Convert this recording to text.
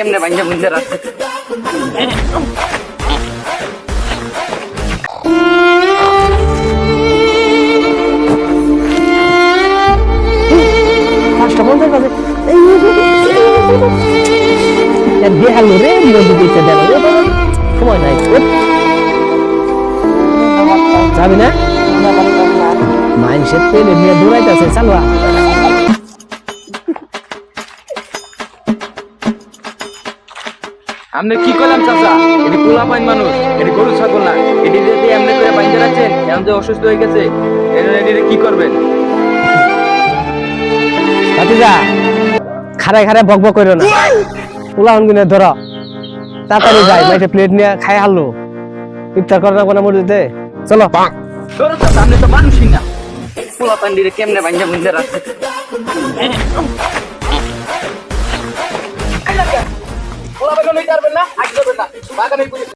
কেমনে ভাঙ্গা বুঝতে রাখছে পাঁচটা পঞ্চাশ বাজে বেহালো রে নদী দিতে দেন সময় নাই যাবি না মানুষের তেলে নিয়ে দৌড়াইতেছে চালুয়া আপনি কি করলাম চাচা? এটি পোলা পাইন মানুষ, এটি গরু ছাগল না। এটি যদি এমনি করে বাইন্ধে রাখছেন, এখন যে অসুস্থ হয়ে গেছে, এটি কি করবেন? ভাতিজা খাড়ায় খাড়ায় বক বক করো না পোলা হনগুনে ধরো তাড়াতাড়ি যাই মাইটে প্লেট নিয়ে খাই হারলো ইফতার করে না কোনো মসজিদে চলো ধরো চাচা, আপনি তো মানুষই না। পোলা পাইন দিয়ে কেমনে বাইন্ধে বুঝতে রাখছে পোলা পাইন লইতে পারবেন না, আগে যাবেন না। বাগানে